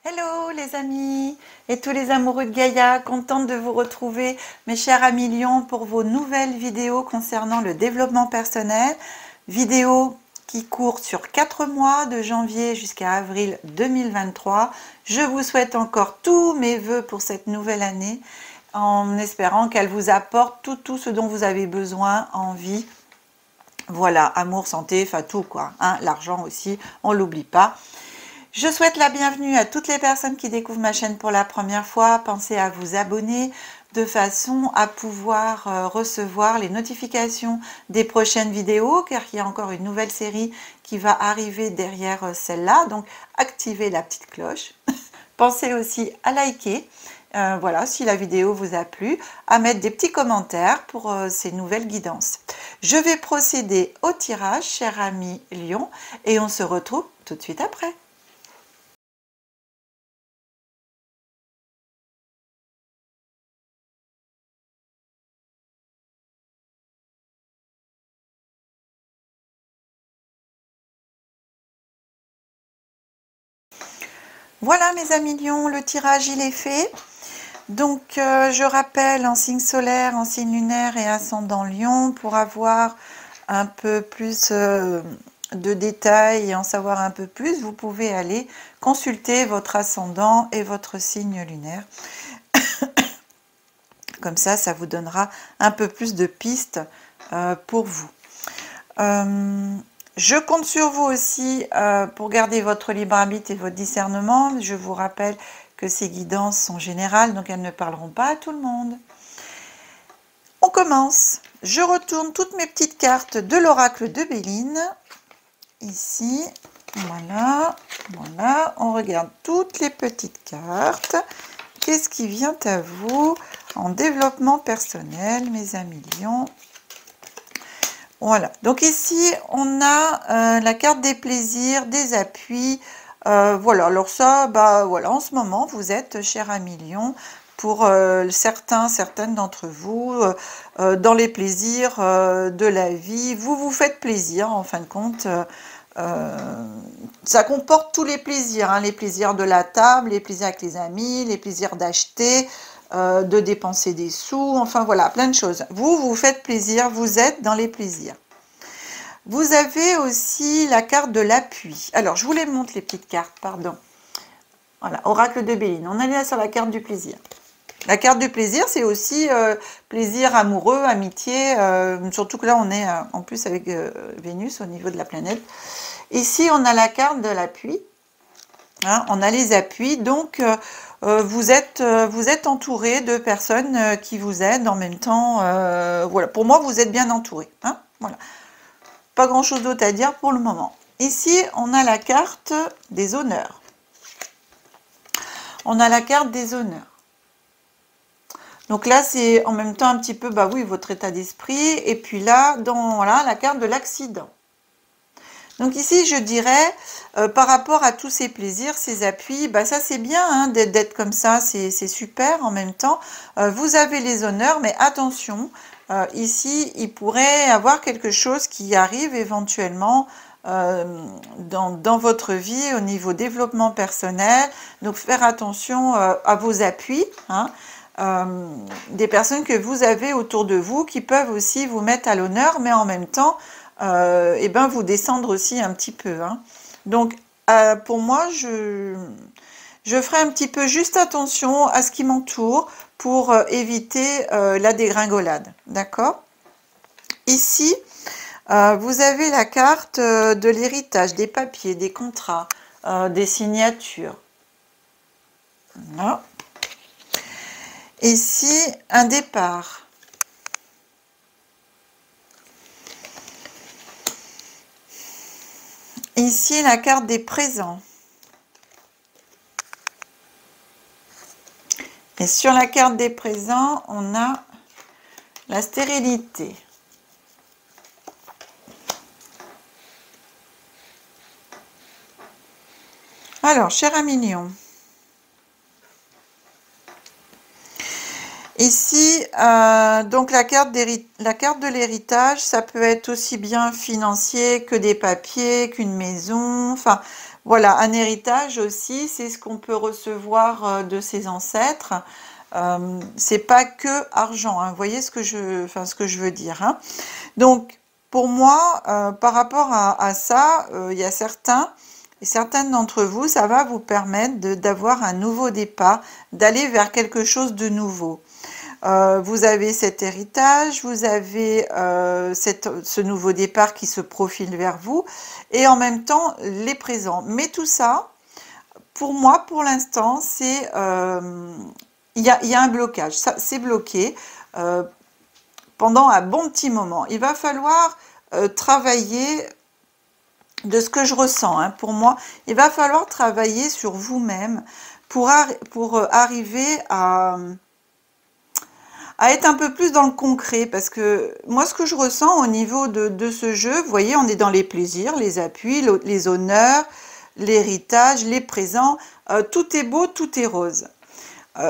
Hello les amis et tous les amoureux de Gaïa, contente de vous retrouver mes chers amis lions pour vos nouvelles vidéos concernant le développement personnel. Vidéo qui court sur 4 mois de janvier jusqu'à avril 2023. Je vous souhaite encore tous mes vœux pour cette nouvelle année en espérant qu'elle vous apporte tout ce dont vous avez besoin en vie. Voilà, amour, santé, enfin tout quoi, hein, l'argent aussi, on l'oublie pas. Je souhaite la bienvenue à toutes les personnes qui découvrent ma chaîne pour la première fois. Pensez à vous abonner de façon à pouvoir recevoir les notifications des prochaines vidéos, car il y a encore une nouvelle série qui va arriver derrière celle-là. Donc, activez la petite cloche. Pensez aussi à liker, voilà, si la vidéo vous a plu, à mettre des petits commentaires pour ces nouvelles guidances. Je vais procéder au tirage, chers amis lions, et on se retrouve tout de suite après. Voilà mes amis lions, le tirage il est fait. Donc je rappelle en signe solaire, en signe lunaire et ascendant lion pour avoir un peu plus de détails et en savoir un peu plus, vous pouvez aller consulter votre ascendant et votre signe lunaire. Comme ça, ça vous donnera un peu plus de pistes pour vous. Je compte sur vous aussi pour garder votre libre arbitre et votre discernement. Je vous rappelle que ces guidances sont générales, donc elles ne parleront pas à tout le monde. On commence. Je retourne toutes mes petites cartes de l'oracle de Béline. Ici, voilà, voilà. On regarde toutes les petites cartes. Qu'est-ce qui vient à vous en développement personnel, mes amis lions? Voilà, donc ici on a la carte des plaisirs, des appuis, voilà, alors ça, bah voilà, en ce moment vous êtes, chers amis lions, pour certaines d'entre vous, dans les plaisirs de la vie, vous vous faites plaisir en fin de compte, ça comporte tous les plaisirs, hein, les plaisirs de la table, les plaisirs avec les amis, les plaisirs d'acheter, de dépenser des sous, enfin voilà, plein de choses. Vous vous faites plaisir, vous êtes dans les plaisirs. Vous avez aussi la carte de l'appui. Alors, je vous les montre, les petites cartes, pardon. Voilà, oracle de Béline. On est là sur la carte du plaisir. La carte du plaisir, c'est aussi plaisir amoureux, amitié, surtout que là, on est en plus avec Vénus au niveau de la planète. Ici, on a la carte de l'appui. Hein, on a les appuis, donc vous êtes entouré de personnes qui vous aident en même temps. Voilà, pour moi, vous êtes bien entouré. Hein, voilà. Pas grand chose d'autre à dire pour le moment. Ici, on a la carte des honneurs. On a la carte des honneurs. Donc là, c'est en même temps un petit peu, bah oui, votre état d'esprit. Et puis là, voilà, la carte de l'accident. Donc ici, je dirais, par rapport à tous ces plaisirs, ces appuis, bah ça c'est bien hein, d'être comme ça, c'est super en même temps. Vous avez les honneurs, mais attention, ici, il pourrait y avoir quelque chose qui arrive éventuellement dans votre vie au niveau développement personnel. Donc faire attention à vos appuis, hein, des personnes que vous avez autour de vous qui peuvent aussi vous mettre à l'honneur, mais en même temps, et ben vous descendre aussi un petit peu. Hein. Donc, pour moi, je ferai un petit peu juste attention à ce qui m'entoure pour éviter la dégringolade. D'accord? Ici, vous avez la carte de l'héritage, des papiers, des contrats, des signatures. Voilà. Ici, un départ. Ici, la carte des présents. Et sur la carte des présents, on a la stérilité. Alors, cher ami lion, Ici, donc la carte de l'héritage, ça peut être aussi bien financier que des papiers, qu'une maison. Enfin, voilà, un héritage aussi, c'est ce qu'on peut recevoir de ses ancêtres. C'est pas que argent, hein. Vous voyez ce que je veux dire, hein. Donc, pour moi, par rapport à ça, il y a certaines d'entre vous, ça va vous permettre d'avoir un nouveau départ, d'aller vers quelque chose de nouveau. Vous avez cet héritage, vous avez ce nouveau départ qui se profile vers vous, et en même temps les présents. Mais tout ça, pour moi, pour l'instant, il y a un blocage. Ça, c'est bloqué pendant un bon petit moment. Il va falloir travailler de ce que je ressens, hein. Pour moi, il va falloir travailler sur vous-même pour arriver à être un peu plus dans le concret, parce que moi, ce que je ressens au niveau de ce jeu, vous voyez, on est dans les plaisirs, les appuis, les honneurs, l'héritage, les présents, tout est beau, tout est rose.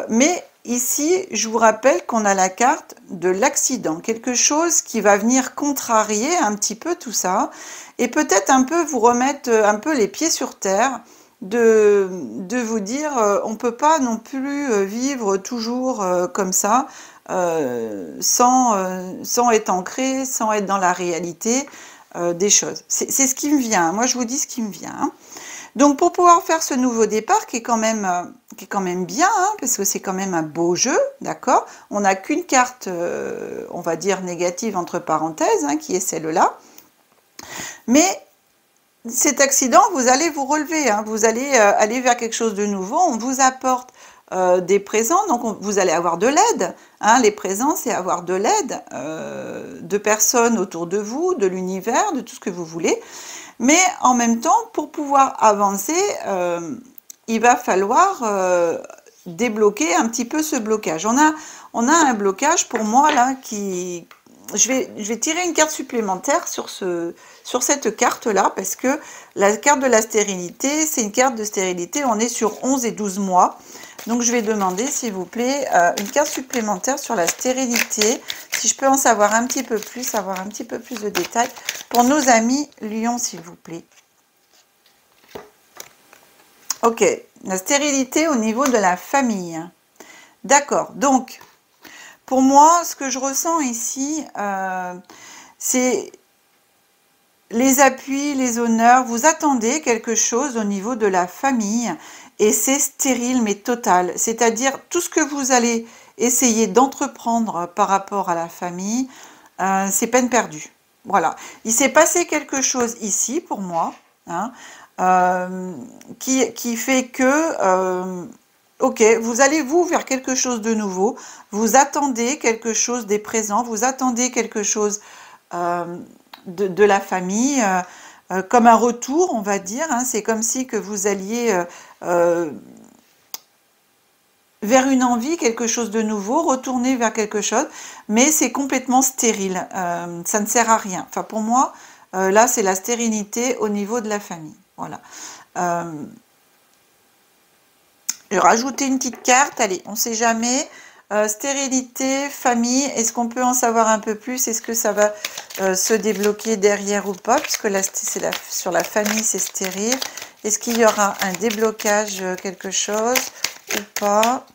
Mais ici, je vous rappelle qu'on a la carte de l'accident, quelque chose qui va venir contrarier un petit peu tout ça, et peut-être un peu vous remettre un peu les pieds sur terre, de vous dire, on ne peut pas non plus vivre toujours comme ça, sans être ancré, sans être dans la réalité des choses. C'est ce qui me vient, moi je vous dis ce qui me vient, hein. Donc pour pouvoir faire ce nouveau départ qui est quand même bien, hein, parce que c'est quand même un beau jeu, d'accord. On n'a qu'une carte, on va dire négative entre parenthèses, hein, qui est celle-là. Mais cet accident, vous allez vous relever, hein, vous allez aller vers quelque chose de nouveau. On vous apporte des présents, donc vous allez avoir de l'aide, hein. Les présents, c'est avoir de l'aide de personnes autour de vous, de l'univers, de tout ce que vous voulez. Mais en même temps, pour pouvoir avancer, il va falloir débloquer un petit peu ce blocage. On a un blocage pour moi là qui... Je vais tirer une carte supplémentaire sur cette carte-là, parce que la carte de la stérilité, c'est une carte de stérilité, on est sur 11 et 12 mois. Donc je vais demander, s'il vous plaît, une carte supplémentaire sur la stérilité, si je peux en savoir un petit peu plus, avoir un petit peu plus de détails pour nos amis Lion, s'il vous plaît. Ok, la stérilité au niveau de la famille. D'accord, donc, pour moi, ce que je ressens ici, c'est les appuis, les honneurs. Vous attendez quelque chose au niveau de la famille, et c'est stérile mais total, c'est-à-dire tout ce que vous allez essayer d'entreprendre par rapport à la famille, c'est peine perdue. Voilà, il s'est passé quelque chose ici pour moi, hein, qui fait que ok, vous allez vers quelque chose de nouveau, vous attendez quelque chose des présents, vous attendez quelque chose de la famille, comme un retour, on va dire, hein. C'est comme si que vous alliez vers une envie, quelque chose de nouveau, retourner vers quelque chose, mais c'est complètement stérile, ça ne sert à rien. Enfin, pour moi, là, c'est la stérilité au niveau de la famille. Voilà. Je vais rajouter une petite carte, allez, on ne sait jamais. Stérilité, famille, est-ce qu'on peut en savoir un peu plus? Est-ce que ça va se débloquer derrière ou pas? Puisque là, sur la famille, c'est stérile. Est-ce qu'il y aura un déblocage, quelque chose ou pas?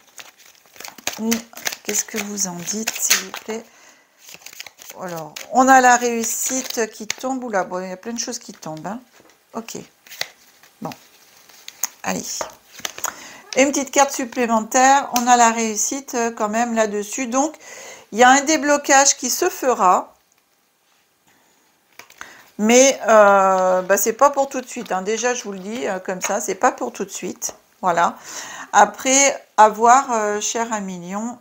Qu'est-ce que vous en dites, s'il vous plaît? Alors, on a la réussite qui tombe. Oula, bon, il y a plein de choses qui tombent, hein. Ok. Bon. Allez. Et une petite carte supplémentaire. On a la réussite quand même là-dessus. Donc, il y a un déblocage qui se fera. Mais c'est pas pour tout de suite, hein. Déjà, je vous le dis comme ça, c'est pas pour tout de suite. Voilà. Après, à voir, cher Amilion,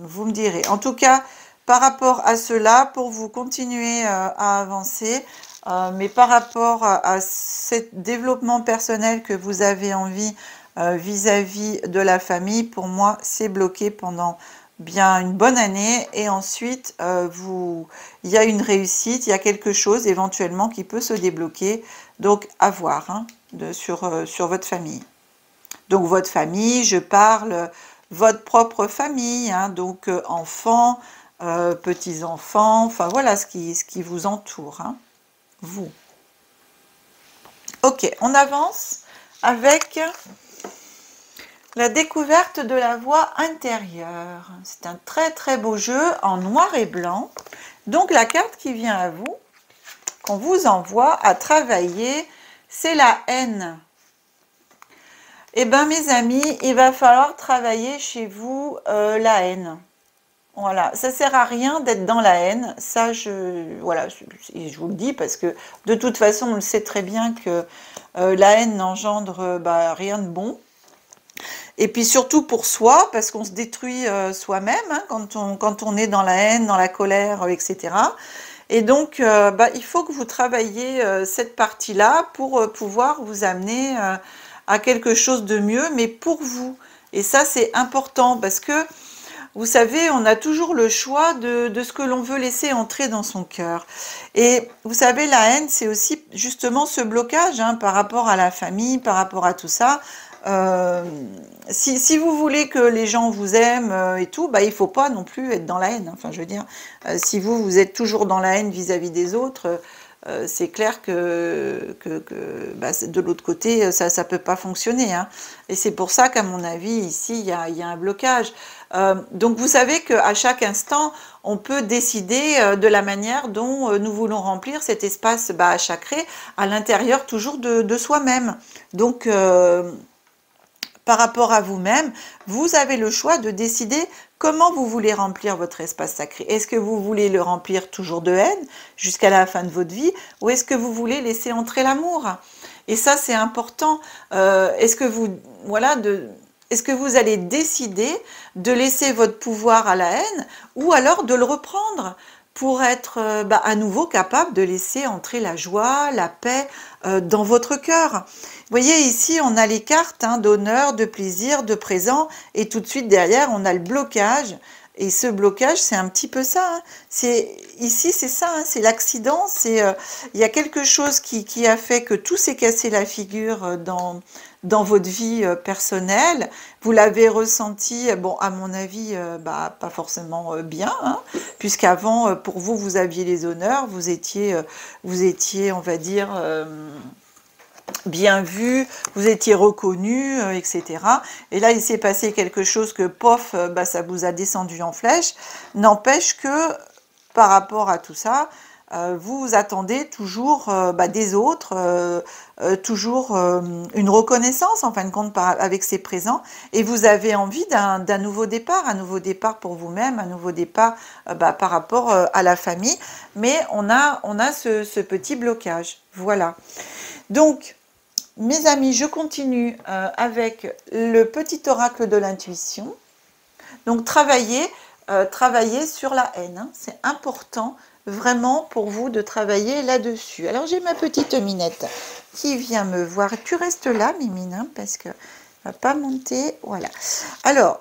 vous me direz. En tout cas, par rapport à cela, pour vous continuer à avancer, mais par rapport à ce développement personnel que vous avez envie vis-à-vis de la famille, pour moi, c'est bloqué pendant bien une bonne année. Et ensuite, il y a une réussite, il y a quelque chose éventuellement qui peut se débloquer. Donc, à voir, hein, sur votre famille. Donc votre famille, je parle votre propre famille, hein, donc enfants, petits-enfants, enfin voilà ce qui vous entoure, hein, vous. Ok, on avance avec la découverte de la voix intérieure. C'est un très très beau jeu en noir et blanc. Donc la carte qui vient à vous, qu'on vous envoie à travailler, c'est la haine. Eh bien mes amis, il va falloir travailler chez vous la haine. Voilà, ça sert à rien d'être dans la haine. Ça, voilà, je vous le dis parce que de toute façon, on le sait très bien que la haine n'engendre rien de bon. Et puis surtout pour soi, parce qu'on se détruit soi-même hein, quand on est dans la haine, dans la colère, etc. Et donc, il faut que vous travailliez cette partie-là pour pouvoir vous amener à quelque chose de mieux, mais pour vous. Et ça, c'est important parce que vous savez, on a toujours le choix de ce que l'on veut laisser entrer dans son cœur. Et vous savez, la haine, c'est aussi justement ce blocage hein, par rapport à la famille, par rapport à tout ça. Si vous voulez que les gens vous aiment et tout, il ne faut pas non plus être dans la haine. Enfin, je veux dire, si vous êtes toujours dans la haine vis-à-vis des autres, c'est clair que de l'autre côté, ça ne peut pas fonctionner. Hein. Et c'est pour ça qu'à mon avis, ici, il y a un blocage. Donc vous savez qu'à chaque instant, on peut décider de la manière dont nous voulons remplir cet espace sacré à l'intérieur toujours de soi-même. Donc par rapport à vous-même, vous avez le choix de décider comment vous voulez remplir votre espace sacré. Est-ce que vous voulez le remplir toujours de haine jusqu'à la fin de votre vie ou est-ce que vous voulez laisser entrer l'amour? Et ça, c'est important. Est-ce que vous allez décider de laisser votre pouvoir à la haine ou alors de le reprendre pour être à nouveau capable de laisser entrer la joie, la paix dans votre cœur. Vous voyez, ici, on a les cartes hein, d'honneur, de plaisir, de présent, et tout de suite derrière, on a le blocage. Et ce blocage, c'est un petit peu ça. Hein. Ici, c'est ça, hein, c'est l'accident. Il y a quelque chose qui a fait que tout s'est cassé la figure dans votre vie personnelle. Vous l'avez ressenti, bon, à mon avis, pas forcément bien, hein, puisqu'avant, pour vous, vous aviez les honneurs, vous étiez on va dire, bien vu, vous étiez reconnu, etc. Et là, il s'est passé quelque chose que, pof, ça vous a descendu en flèche. N'empêche que, par rapport à tout ça, vous attendez toujours des autres, toujours une reconnaissance, en fin de compte, avec ces présents. Et vous avez envie d'un nouveau départ pour vous-même, un nouveau départ par rapport à la famille. Mais on a ce petit blocage. Voilà. Donc, mes amis, je continue avec le petit oracle de l'intuition. Donc, travaillez sur la haine. Hein. C'est important vraiment pour vous de travailler là-dessus. Alors, j'ai ma petite Minette qui vient me voir. Tu restes là, Mimine, hein, parce que va pas monter. Voilà. Alors,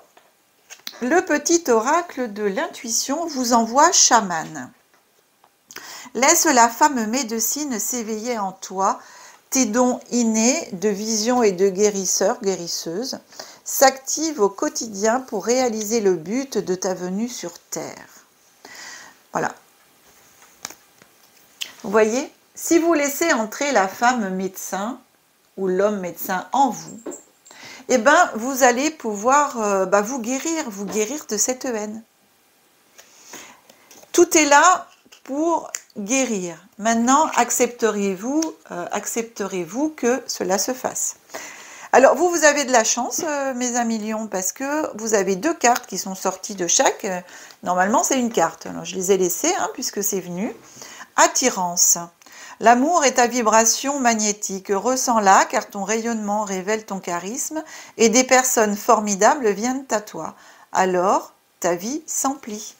le petit oracle de l'intuition vous envoie chaman. Laisse la femme médecine s'éveiller en toi. Tes dons innés de vision et de guérisseuse s'activent au quotidien pour réaliser le but de ta venue sur Terre. Voilà. Vous voyez, si vous laissez entrer la femme médecin ou l'homme médecin en vous, eh ben, vous allez pouvoir vous guérir de cette haine. Tout est là pour guérir. Maintenant, accepterez-vous que cela se fasse? Alors, vous avez de la chance, mes amis lions, parce que vous avez 2 cartes qui sont sorties de chaque. Normalement, c'est une carte. Alors, je les ai laissées, hein, puisque c'est venu. Attirance. L'amour est ta vibration magnétique. Ressens-la, car ton rayonnement révèle ton charisme et des personnes formidables viennent à toi. Alors, ta vie s'emplit.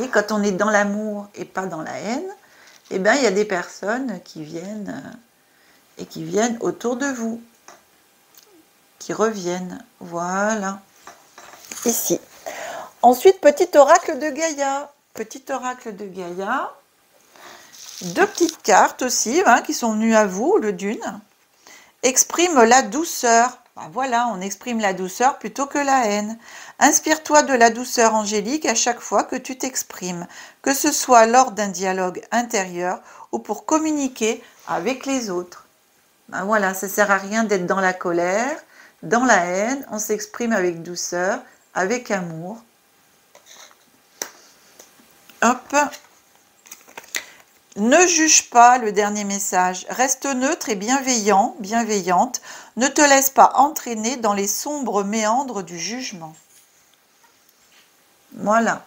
Et quand on est dans l'amour et pas dans la haine, eh bien, il y a des personnes qui viennent autour de vous, qui reviennent. Voilà. Ici. Ensuite, petit oracle de Gaïa. Petit oracle de Gaïa. 2 petites cartes aussi, hein, qui sont venues à vous, le d'une. Exprime la douceur. Ben voilà, on exprime la douceur plutôt que la haine. Inspire-toi de la douceur angélique à chaque fois que tu t'exprimes, que ce soit lors d'un dialogue intérieur ou pour communiquer avec les autres. Ben voilà, ça ne sert à rien d'être dans la colère, dans la haine, on s'exprime avec douceur, avec amour. Hop. Ne juge pas, le dernier message. Reste neutre et bienveillant, bienveillante. Ne te laisse pas entraîner dans les sombres méandres du jugement. Voilà.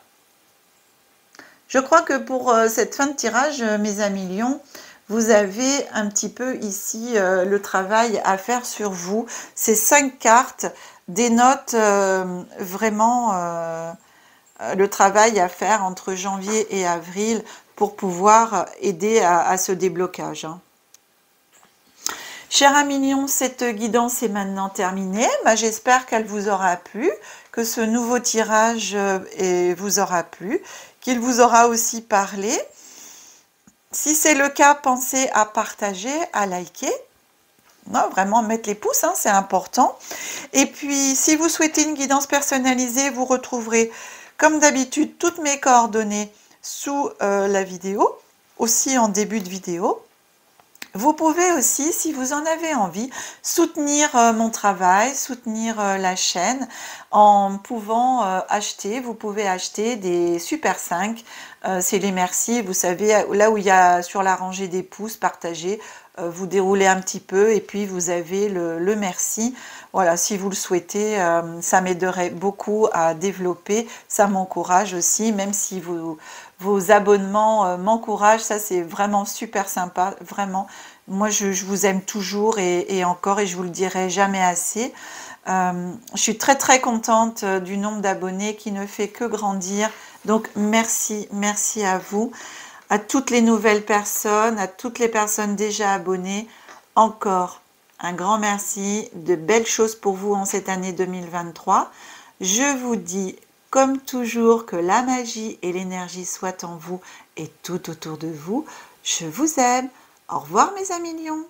Je crois que pour cette fin de tirage, mes amis lions, vous avez un petit peu ici le travail à faire sur vous. Ces 5 cartes dénotent vraiment le travail à faire entre janvier et avril pour pouvoir aider à ce déblocage. Chers amis lions, cette guidance est maintenant terminée. J'espère qu'elle vous aura plu, que ce nouveau tirage vous aura plu, qu'il vous aura aussi parlé. Si c'est le cas, pensez à partager, à liker. Non, vraiment mettre les pouces, c'est important. Et puis, si vous souhaitez une guidance personnalisée, vous retrouverez, comme d'habitude, toutes mes coordonnées sous la vidéo, aussi en début de vidéo. Vous pouvez aussi, si vous en avez envie, soutenir mon travail, soutenir la chaîne en pouvant acheter. Vous pouvez acheter des Super 5, c'est les merci. Vous savez, là où il y a sur la rangée des pouces partagés, vous déroulez un petit peu et puis vous avez le merci. Voilà, si vous le souhaitez, ça m'aiderait beaucoup à développer. Ça m'encourage aussi, même si vos abonnements m'encouragent. Ça, c'est vraiment super sympa. Vraiment, moi, je vous aime toujours et encore, et je vous le dirai jamais assez. Je suis très, très contente du nombre d'abonnés qui ne fait que grandir. Donc, merci, merci à vous. À toutes les nouvelles personnes, à toutes les personnes déjà abonnées, encore un grand merci, de belles choses pour vous en cette année 2023. Je vous dis, comme toujours, que la magie et l'énergie soient en vous et tout autour de vous. Je vous aime. Au revoir mes amis lions.